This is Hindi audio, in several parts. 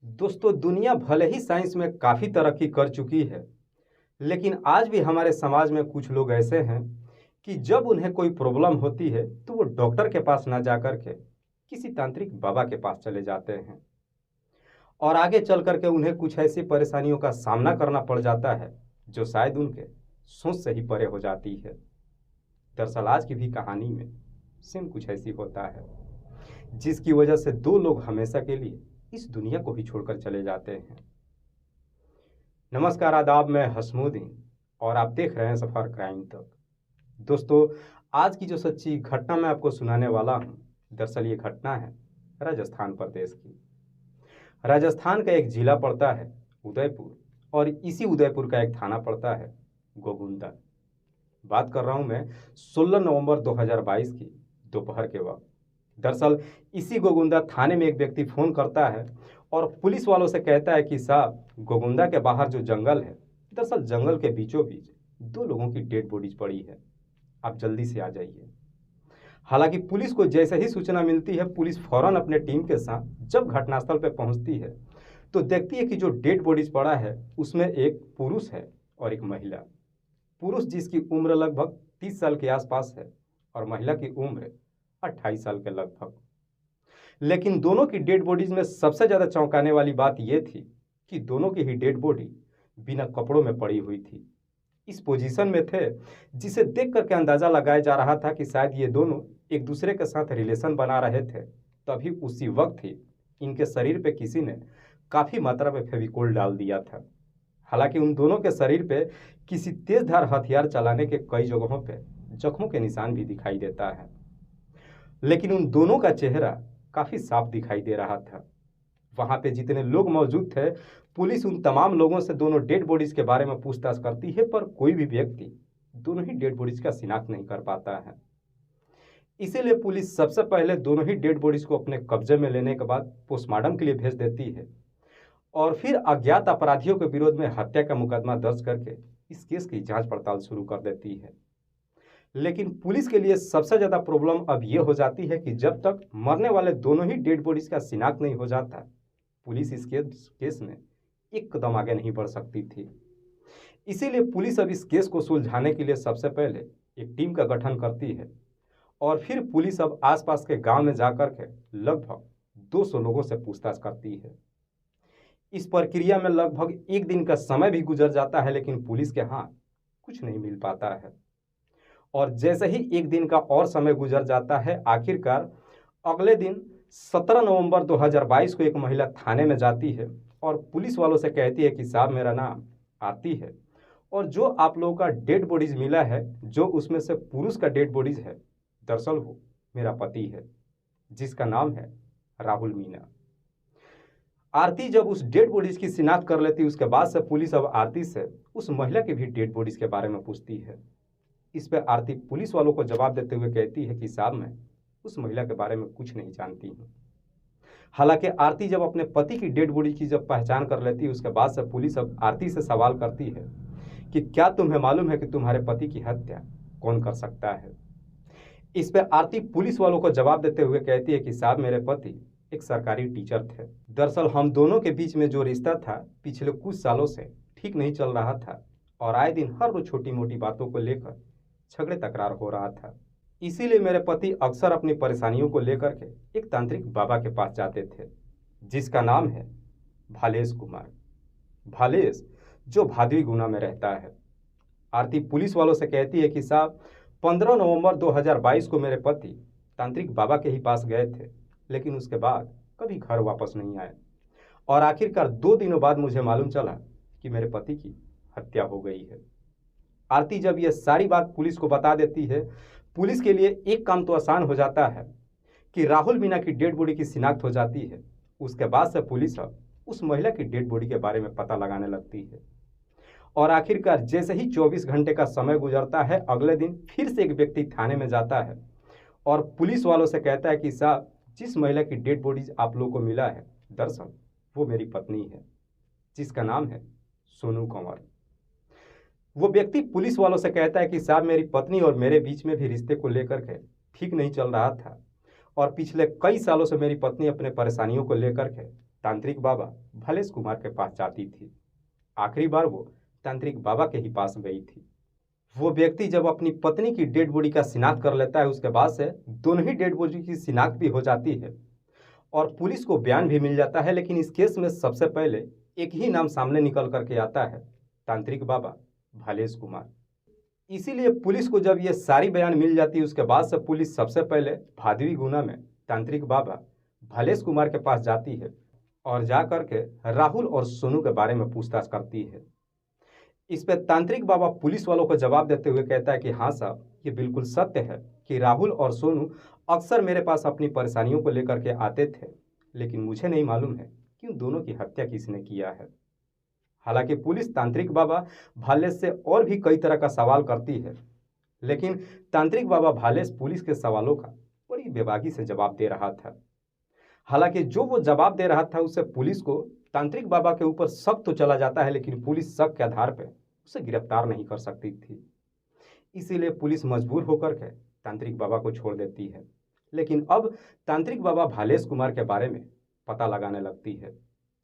दोस्तों, दुनिया भले ही साइंस में काफ़ी तरक्की कर चुकी है, लेकिन आज भी हमारे समाज में कुछ लोग ऐसे हैं कि जब उन्हें कोई प्रॉब्लम होती है तो वो डॉक्टर के पास ना जाकर के किसी तांत्रिक बाबा के पास चले जाते हैं और आगे चल करके उन्हें कुछ ऐसी परेशानियों का सामना करना पड़ जाता है जो शायद उनके सोच से ही परे हो जाती है। दरअसल आज की भी कहानी में सेम कुछ ऐसी होता है जिसकी वजह से दो लोग हमेशा के लिए इस दुनिया को ही छोड़कर चले जाते हैं। नमस्कार, आदाब, मैं हसमुद्दीन और आप देख रहे हैं सफर क्राइम तक। दोस्तों, आज की जो सच्ची घटना मैं आपको सुनाने वाला हूं, दरअसल ये घटना है राजस्थान प्रदेश की। राजस्थान का एक जिला पड़ता है उदयपुर और इसी उदयपुर का एक थाना पड़ता है गोगुंदा। बात कर रहा हूं मैं 16 नवंबर 2022 की दोपहर के वक्त। दरअसल इसी गोगुंदा थाने में एक व्यक्ति फोन करता है और पुलिस वालों से कहता है कि साहब, गोगुंदा के बाहर जो जंगल है, दरअसल जंगल के बीचों बीच दो लोगों की डेड बॉडीज पड़ी है, आप जल्दी से आ जाइए। हालांकि पुलिस को जैसे ही सूचना मिलती है, पुलिस फौरन अपने टीम के साथ जब घटनास्थल पर पहुंचती है तो देखती है कि जो डेड बॉडीज पड़ा है उसमें एक पुरुष है और एक महिला। पुरुष जिसकी उम्र लगभग 30 साल के आसपास है और महिला की उम्र 28 साल के लगभग। लेकिन दोनों की डेड बॉडीज में सबसे ज्यादा चौंकाने वाली बात यह थी कि दोनों की ही डेड बॉडी बिना कपड़ों में पड़ी हुई थी। इस पोजीशन में थे जिसे देख करके अंदाजा लगाया जा रहा था कि शायद ये दोनों एक दूसरे के साथ रिलेशन बना रहे थे। तभी उसी वक्त ही इनके शरीर पे किसी ने काफी मात्रा में फेविकोल डाल दिया था। हालांकि उन दोनों के शरीर पे किसी तेजधार हथियार चलाने के कई जगहों पे जख्मों के निशान भी दिखाई देता है, लेकिन उन दोनों का चेहरा काफी साफ दिखाई दे रहा था। वहां पे जितने लोग मौजूद थे, पुलिस उन तमाम लोगों से दोनों डेड बॉडीज के बारे में पूछताछ करती है, पर कोई भी व्यक्ति दोनों ही डेड बॉडीज का शिनाख्त नहीं कर पाता है। इसीलिए पुलिस सबसे पहले दोनों ही डेड बॉडीज को अपने कब्जे में लेने के बाद पोस्टमार्टम के लिए भेज देती है और फिर अज्ञात अपराधियों के विरोध में हत्या का मुकदमा दर्ज करके इस केस की जांच पड़ताल शुरू कर देती है। लेकिन पुलिस के लिए सबसे ज्यादा प्रॉब्लम अब यह हो जाती है कि जब तक मरने वाले दोनों ही डेड बॉडीज का शिनाख्त नहीं हो जाता, पुलिस इस केस में एक कदम आगे नहीं बढ़ सकती थी। इसीलिए पुलिस अब इस केस को सुलझाने के लिए सबसे पहले एक टीम का गठन करती है और फिर पुलिस अब आसपास के गांव में जाकर के लगभग 200 लोगों से पूछताछ करती है। इस प्रक्रिया में लगभग एक दिन का समय भी गुजर जाता है, लेकिन पुलिस के हाथ कुछ नहीं मिल पाता है। और जैसे ही एक दिन का और समय गुजर जाता है, आखिरकार अगले दिन 17 नवंबर 2022 को एक महिला थाने में जाती है और पुलिस वालों से कहती है कि साहब, मेरा नाम आरती है और जो आप लोगों का डेड बॉडीज मिला है, जो उसमें से पुरुष का डेड बॉडीज है, दरअसल वो मेरा पति है जिसका नाम है राहुल मीना। आरती जब उस डेड बॉडीज की शिनाख्त कर लेती, उसके बाद से पुलिस अब आरती से उस महिला के भी डेड बॉडीज के बारे में पूछती है। इस पर आरती पुलिस वालों को जवाब देते हुए कहती है कि साहब, मैं उस महिला के बारे में कुछ नहीं जानती हूँ। हालांकि आरती जब अपने पति की डेड बॉडी की जब पहचान कर लेती है, उसके बाद से पुलिस अब आरती से सवाल करती है कि क्या तुम्हें मालूम है कि तुम्हारे पति की हत्या कौन कर सकता है। इस पर आरती पुलिस वालों को जवाब देते हुए कहती है कि साहब, मेरे पति एक सरकारी टीचर थे। दरअसल हम दोनों के बीच में जो रिश्ता था पिछले कुछ सालों से ठीक नहीं चल रहा था और आए दिन हर रोज छोटी मोटी बातों को लेकर झगड़े तकरार हो रहा था। इसीलिए मेरे पति अक्सर अपनी परेशानियों को लेकर के एक तांत्रिक बाबा के पास जाते थे जिसका नाम है भालेश कुमार। भालेश जो भादवी गुना में रहता है। आरती पुलिस वालों से कहती है कि साहब, 15 नवंबर 2022 को मेरे पति तांत्रिक बाबा के ही पास गए थे, लेकिन उसके बाद कभी घर वापस नहीं आए और आखिरकार 2 दिनों बाद मुझे मालूम चला कि मेरे पति की हत्या हो गई है। आरती जब यह सारी बात पुलिस को बता देती है, पुलिस के लिए एक काम तो आसान हो जाता है कि राहुल मीना की डेड बॉडी की शिनाख्त हो जाती है। उसके बाद से पुलिस अब उस महिला की डेड बॉडी के बारे में पता लगाने लगती है और आखिरकार जैसे ही 24 घंटे का समय गुजरता है, अगले दिन फिर से एक व्यक्ति थाने में जाता है और पुलिस वालों से कहता है कि साहब, जिस महिला की डेड बॉडीज आप लोगों को मिला है, दरअसल वो मेरी पत्नी है जिसका नाम है सोनू कंवर। वो व्यक्ति पुलिस वालों से कहता है कि साहब, मेरी पत्नी और मेरे बीच में भी रिश्ते को लेकर के ठीक नहीं चल रहा था और पिछले कई सालों से मेरी पत्नी अपने परेशानियों को लेकर के तांत्रिक बाबा भालेश कुमार के पास जाती थी। आखिरी बार वो तांत्रिक बाबा के ही पास गई थी। वो व्यक्ति जब अपनी पत्नी की डेड बॉडी का शिनाख्त कर लेता है, उसके बाद से दोनों ही डेड बॉडी की शिनाख्त भी हो जाती है और पुलिस को बयान भी मिल जाता है। लेकिन इस केस में सबसे पहले एक ही नाम सामने निकल करके आता है, तांत्रिक बाबा भालेश कुमार। इसीलिए पुलिस को जब ये सारी बयान मिल जाती है, उसके बाद से पुलिस सबसे पहले भादवी गुना में तांत्रिक बाबा भालेश कुमार के पास जाती है और जा करके राहुल और सोनू के बारे में पूछताछ करती है। इस पे तांत्रिक बाबा पुलिस वालों को जवाब देते हुए कहता है कि हाँ साहब, ये बिल्कुल सत्य है कि राहुल और सोनू अक्सर मेरे पास अपनी परेशानियों को लेकर के आते थे, लेकिन मुझे नहीं मालूम है कि उन दोनों की हत्या किसने किया है। हालांकि पुलिस तांत्रिक बाबा भालेश से और भी कई तरह का सवाल करती है, लेकिन तांत्रिक बाबा भालेश पुलिस के सवालों का बड़ी बेबाकी से जवाब दे रहा था। हालांकि जो वो जवाब दे रहा था उससे पुलिस को तांत्रिक बाबा के ऊपर शक तो चला जाता है, लेकिन पुलिस शक के आधार पर उसे गिरफ्तार नहीं कर सकती थी। इसीलिए पुलिस मजबूर होकर के तांत्रिक बाबा को छोड़ देती है। लेकिन अब तांत्रिक बाबा भालेश कुमार के बारे में पता लगाने लगती है।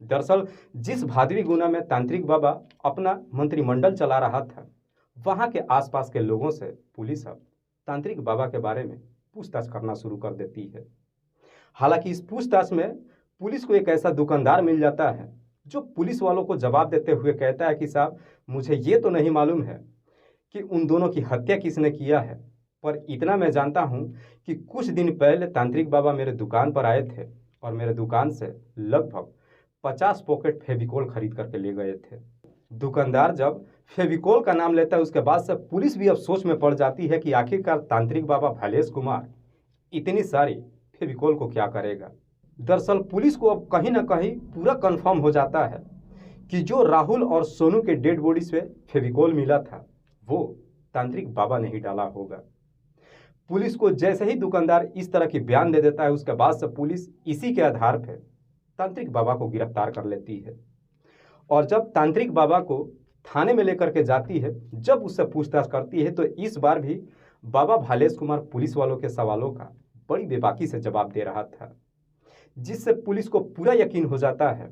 दरअसल जिस भादवी गुना में तांत्रिक बाबा अपना मंत्रिमंडल चला रहा था, वहां के आसपास के लोगों से पुलिस अब तांत्रिक बाबा के बारे में पूछताछ करना शुरू कर देती है। हालांकि इस पूछताछ में पुलिस को एक ऐसा दुकानदार मिल जाता है जो पुलिस वालों को जवाब देते हुए कहता है कि साहब, मुझे ये तो नहीं मालूम है कि उन दोनों की हत्या किसने किया है, पर इतना मैं जानता हूं कि कुछ दिन पहले तांत्रिक बाबा मेरे दुकान पर आए थे और मेरे दुकान से लगभग 50 पॉकेट फेविकोल खरीद करके ले गए थे। दुकानदार जब फेविकोल का नाम लेता है, उसके बाद से पुलिस भी अब सोच में पड़ जाती है कि आखिरकार तांत्रिक बाबा भालेश कुमार इतनी सारी फेविकोल को क्या करेगा। दरअसल पुलिस को अब कहीं ना कहीं पूरा कंफर्म हो जाता है कि जो राहुल और सोनू के डेड बॉडी से फेविकोल मिला था वो तांत्रिक बाबा ने ही डाला होगा। पुलिस को जैसे ही दुकानदार इस तरह की बयान दे देता है, उसके बाद से पुलिस इसी के आधार पर तांत्रिक बाबा को गिरफ्तार कर लेती है और जब तांत्रिक बाबा को थाने में लेकर के जाती है, जब उससे पूछताछ करती है, तो इस बार भी बाबा भालेश कुमार पुलिस वालों के सवालों का बड़ी बेबाकी से जवाब दे रहा था, जिससे पुलिस को पूरा यकीन हो जाता है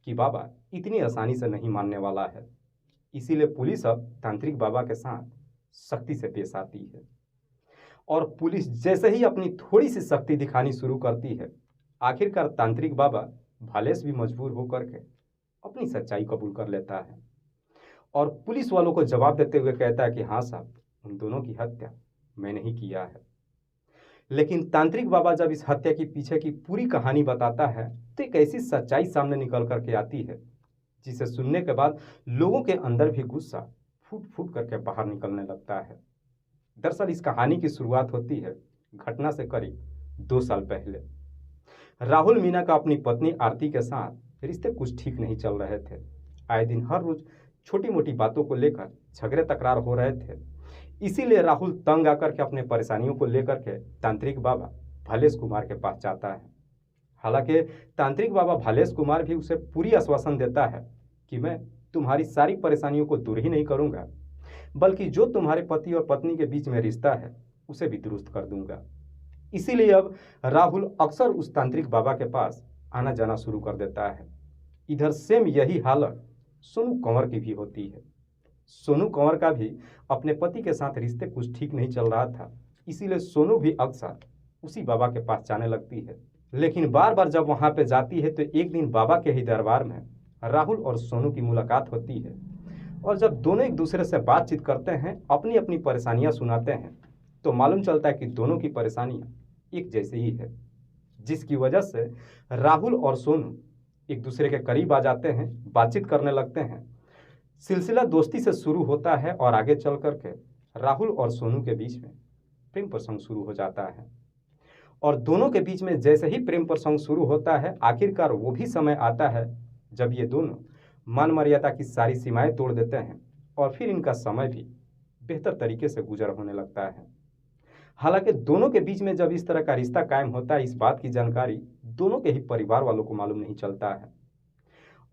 कि बाबा इतनी आसानी से नहीं मानने वाला है। इसीलिए पुलिस अब तांत्रिक बाबा के साथ सख्ती से पेश आती है और पुलिस जैसे ही अपनी थोड़ी सी सख्ती दिखानी शुरू करती है, आखिरकार तांत्रिक बाबा भालेश भी मजबूर होकर के अपनी सच्चाई कबूल कर लेता है और पुलिस वालों को जवाब देते हुए कहता है कि हाँ साहब, उन दोनों की हत्या मैंने ही किया है। लेकिन तांत्रिक बाबा जब इस हत्या के पीछे की पूरी कहानी बताता है, तो एक ऐसी सच्चाई सामने निकल करके आती है जिसे सुनने के बाद लोगों के अंदर भी गुस्सा फूट फूट करके बाहर निकलने लगता है। दरअसल इस कहानी की शुरुआत होती है घटना से करीब 2 साल पहले। राहुल मीना का अपनी पत्नी आरती के साथ रिश्ते कुछ ठीक नहीं चल रहे थे। आए दिन हर रोज छोटी मोटी बातों को लेकर झगड़े तकरार हो रहे थे। इसीलिए राहुल तंग आकर के अपने परेशानियों को लेकर के तांत्रिक बाबा भालेश कुमार के पास जाता है। हालांकि तांत्रिक बाबा भालेश कुमार भी उसे पूरी आश्वासन देता है कि मैं तुम्हारी सारी परेशानियों को दूर ही नहीं करूंगा, बल्कि जो तुम्हारे पति और पत्नी के बीच में रिश्ता है उसे भी दुरुस्त कर दूंगा। इसीलिए अब राहुल अक्सर उस तांत्रिक बाबा के पास आना जाना शुरू कर देता है। इधर सेम यही हालत सोनू कंवर की भी होती है। सोनू कंवर का भी अपने पति के साथ रिश्ते कुछ ठीक नहीं चल रहा था, इसीलिए सोनू भी अक्सर उसी बाबा के पास जाने लगती है। लेकिन बार बार जब वहां पे जाती है तो एक दिन बाबा के ही दरबार में राहुल और सोनू की मुलाकात होती है और जब दोनों एक दूसरे से बातचीत करते हैं, अपनी अपनी परेशानियां सुनाते हैं, तो मालूम चलता है कि दोनों की परेशानियां एक जैसी ही है, जिसकी वजह से राहुल और सोनू एक दूसरे के करीब आ जाते हैं, बातचीत करने लगते हैं। सिलसिला दोस्ती से शुरू होता है और आगे चल करके राहुल और सोनू के बीच में प्रेम प्रसंग शुरू हो जाता है और दोनों के बीच में जैसे ही प्रेम प्रसंग शुरू होता है, आखिरकार वो भी समय आता है जब ये दोनों मान मर्यादा की सारी सीमाएं तोड़ देते हैं और फिर इनका समय भी बेहतर तरीके से गुजर होने लगता है। हालांकि दोनों के बीच में जब इस तरह का रिश्ता कायम होता है, इस बात की जानकारी दोनों के ही परिवार वालों को मालूम नहीं चलता है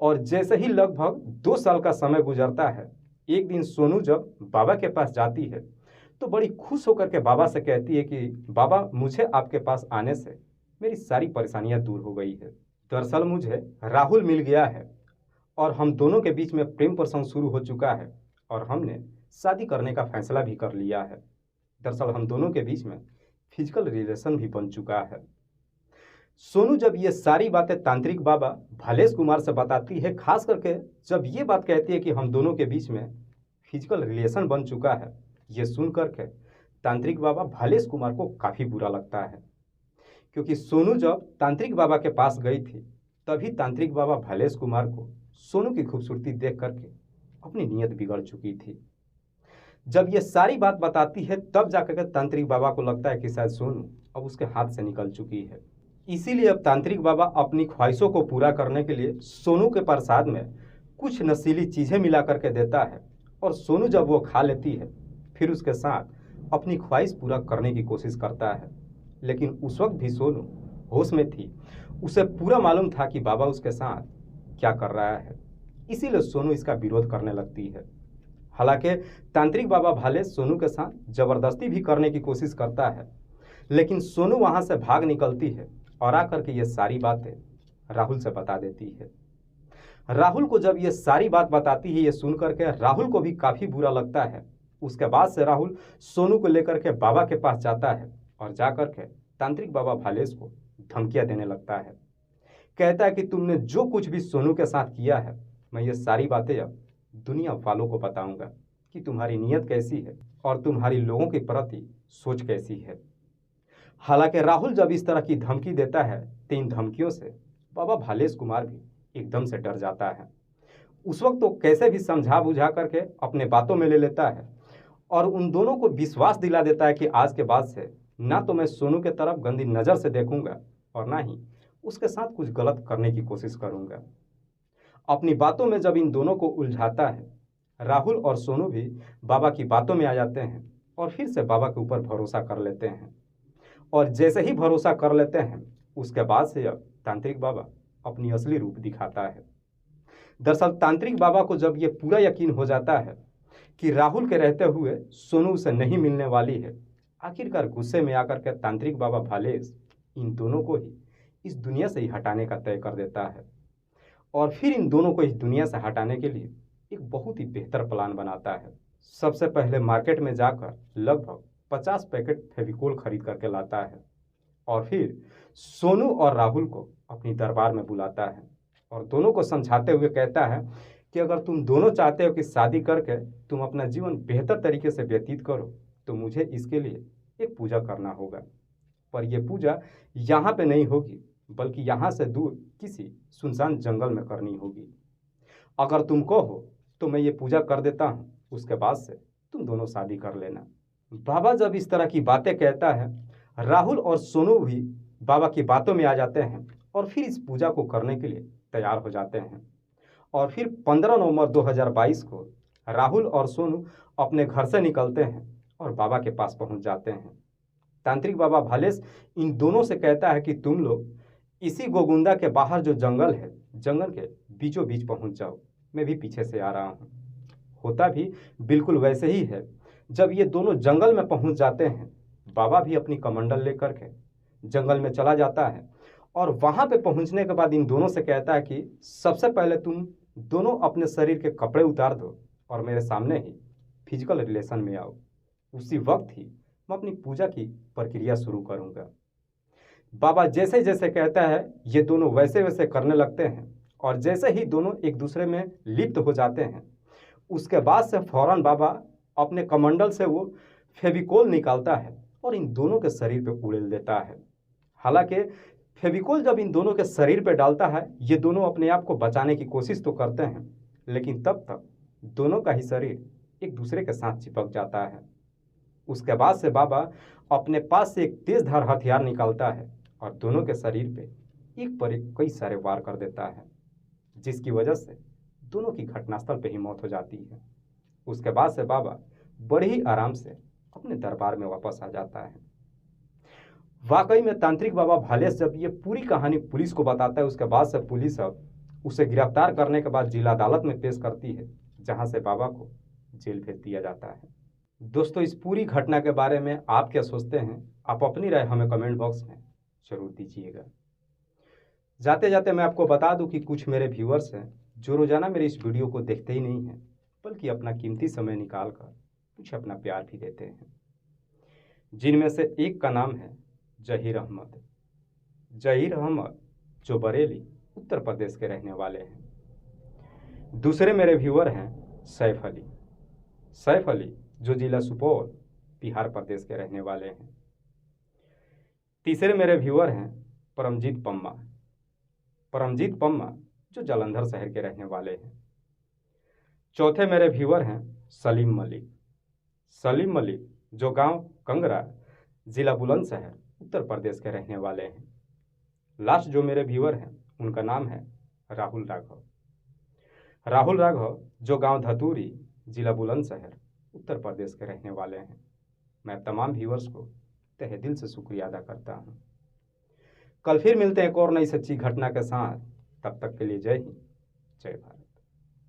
और जैसे ही लगभग 2 साल का समय गुजरता है, एक दिन सोनू जब बाबा के पास जाती है तो बड़ी खुश होकर के बाबा से कहती है कि बाबा, मुझे आपके पास आने से मेरी सारी परेशानियां दूर हो गई है। दरअसल मुझे राहुल मिल गया है और हम दोनों के बीच में प्रेम प्रसंग शुरू हो चुका है और हमने शादी करने का फैसला भी कर लिया है। दरअसल हम दोनों के बीच में फिजिकल रिलेशन भी बन चुका है। सोनू जब ये सारी बातें तांत्रिक बाबा भालेश कुमार से बताती है, खास करके जब ये बात कहती है कि हम दोनों के बीच में फिजिकल रिलेशन बन चुका है, ये सुन करके तांत्रिक बाबा भालेश कुमार को काफ़ी बुरा लगता है। क्योंकि सोनू जब तांत्रिक बाबा के पास गई थी तभी तांत्रिक बाबा भालेश कुमार को सोनू की खूबसूरती देख करके अपनी नीयत बिगड़ चुकी थी। जब ये सारी बात बताती है तब जाकर के तांत्रिक बाबा को लगता है कि शायद सोनू अब उसके हाथ से निकल चुकी है। इसीलिए अब तांत्रिक बाबा अपनी ख्वाहिशों को पूरा करने के लिए सोनू के प्रसाद में कुछ नशीली चीज़ें मिला करके देता है और सोनू जब वो खा लेती है फिर उसके साथ अपनी ख्वाहिश पूरा करने की कोशिश करता है। लेकिन उस वक्त भी सोनू होश में थी, उसे पूरा मालूम था कि बाबा उसके साथ क्या कर रहा है, इसीलिए सोनू इसका विरोध करने लगती है। हालांकि तांत्रिक बाबा भालेश सोनू के साथ जबरदस्ती भी करने की कोशिश करता है, लेकिन सोनू वहां से भाग निकलती है और आकर के ये सारी बातें राहुल से बता देती है। राहुल को जब ये सारी बात बताती है, ये सुन करके राहुल को भी काफ़ी बुरा लगता है। उसके बाद से राहुल सोनू को लेकर के बाबा के पास जाता है और जाकर के तांत्रिक बाबा भालेश को धमकियां देने लगता है। कहता है कि तुमने जो कुछ भी सोनू के साथ किया है, मैं ये सारी बातें अब दुनिया वालों को बताऊंगा कि तुम्हारी नीयत कैसी है और तुम्हारी लोगों के प्रति सोच कैसी है। हालांकि राहुल जब इस तरह की धमकी देता है तो इन धमकियों से बाबा भालेश कुमार भी एकदम से डर जाता है। उस वक्त तो कैसे भी समझा बुझा करके अपने बातों में ले लेता है और उन दोनों को विश्वास दिला देता है कि आज के बाद से ना तो मैं सोनू के तरफ गंदी नज़र से देखूंगा और ना ही उसके साथ कुछ गलत करने की कोशिश करूंगा। अपनी बातों में जब इन दोनों को उलझाता है, राहुल और सोनू भी बाबा की बातों में आ जाते हैं और फिर से बाबा के ऊपर भरोसा कर लेते हैं। और जैसे ही भरोसा कर लेते हैं उसके बाद से अब तांत्रिक बाबा अपनी असली रूप दिखाता है। दरअसल तांत्रिक बाबा को जब ये पूरा यकीन हो जाता है कि राहुल के रहते हुए सोनू से नहीं मिलने वाली है, आखिरकार गुस्से में आकर के तांत्रिक बाबा भालेश इन दोनों को ही इस दुनिया से ही हटाने का तय कर देता है और फिर इन दोनों को इस दुनिया से हटाने के लिए एक बहुत ही बेहतर प्लान बनाता है। सबसे पहले मार्केट में जाकर लगभग 50 पैकेट फेविकोल खरीद करके लाता है और फिर सोनू और राहुल को अपनी दरबार में बुलाता है और दोनों को समझाते हुए कहता है कि अगर तुम दोनों चाहते हो कि शादी करके तुम अपना जीवन बेहतर तरीके से व्यतीत करो तो मुझे इसके लिए एक पूजा करना होगा। पर यह पूजा यहाँ पे नहीं होगी बल्कि यहाँ से दूर किसी सुनसान जंगल में करनी होगी। अगर तुम कहो तो मैं ये पूजा कर देता हूँ, उसके बाद से तुम दोनों शादी कर लेना। बाबा जब इस तरह की बातें कहता है, राहुल और सोनू भी बाबा की बातों में आ जाते हैं और फिर इस पूजा को करने के लिए तैयार हो जाते हैं। और फिर 15 नवंबर 2022 को राहुल और सोनू अपने घर से निकलते हैं और बाबा के पास पहुंच जाते हैं। तांत्रिक बाबा भालेश इन दोनों से कहता है कि तुम लोग इसी गोगुंदा के बाहर जो जंगल है, जंगल के बीचों बीच पहुंच जाओ, मैं भी पीछे से आ रहा हूं। होता भी बिल्कुल वैसे ही है। जब ये दोनों जंगल में पहुंच जाते हैं, बाबा भी अपनी कमंडल लेकर के जंगल में चला जाता है और वहां पे पहुंचने के बाद इन दोनों से कहता है कि सबसे पहले तुम दोनों अपने शरीर के कपड़े उतार दो और मेरे सामने ही फिजिकल रिलेशन में आओ। उसी वक्त ही मैं अपनी पूजा की प्रक्रिया शुरू करूंगा। बाबा जैसे जैसे कहता है ये दोनों वैसे वैसे करने लगते हैं और जैसे ही दोनों एक दूसरे में लिप्त हो जाते हैं उसके बाद से फौरन बाबा अपने कमंडल से वो फेविकोल निकालता है और इन दोनों के शरीर पे उड़ेल देता है। हालांकि फेविकोल जब इन दोनों के शरीर पे डालता है, ये दोनों अपने आप को बचाने की कोशिश तो करते हैं, लेकिन तब तक दोनों का ही शरीर एक दूसरे के साथ चिपक जाता है। उसके बाद से बाबा अपने पास से एक तेजधार हथियार निकालता है और दोनों के शरीर पे एक पर एक कई सारे वार कर देता है, जिसकी वजह से दोनों की घटनास्थल पे ही मौत हो जाती है। उसके बाद से बाबा बड़े ही आराम से अपने दरबार में वापस आ जाता है। वाकई में तांत्रिक बाबा भालेश जब ये पूरी कहानी पुलिस को बताता है, उसके बाद से पुलिस अब उसे गिरफ्तार करने के बाद जिला अदालत में पेश करती है, जहां से बाबा को जेल भेज दिया जाता है। दोस्तों, इस पूरी घटना के बारे में आप क्या सोचते हैं? आप अपनी राय हमें कमेंट बॉक्स में जरूर दीजिएगा। जाते जाते मैं आपको बता दूं कि कुछ मेरे व्यूअर्स हैं जो रोज़ाना मेरे इस वीडियो को देखते ही नहीं हैं, बल्कि अपना कीमती समय निकाल कर मुझे अपना प्यार भी देते हैं, जिनमें से एक का नाम है जहीर अहमद। जहीर अहमद जो बरेली उत्तर प्रदेश के रहने वाले हैं। दूसरे मेरे व्यूअर हैं सैफ अली। सैफ अली जो जिला सुपौल बिहार प्रदेश के रहने वाले हैं। तीसरे मेरे व्यूअर हैं परमजीत पम्मा। परमजीत पम्मा जो जालंधर शहर के रहने वाले हैं। चौथे मेरे व्यूअर हैं सलीम मलिक। सलीम मलिक जो गांव कंगरा जिला बुलंदशहर उत्तर प्रदेश के रहने वाले हैं। लास्ट जो मेरे व्यूअर हैं उनका नाम है राहुल राघव। राहुल राघव जो गांव धतूरी जिला बुलंदशहर उत्तर प्रदेश के रहने वाले हैं। मैं तमाम व्यूअर्स को तहे दिल से शुक्रिया अदा करता हूं। कल फिर मिलते हैं एक और नई सच्ची घटना के साथ। तब तक के लिए जय हिंद, जय भारत।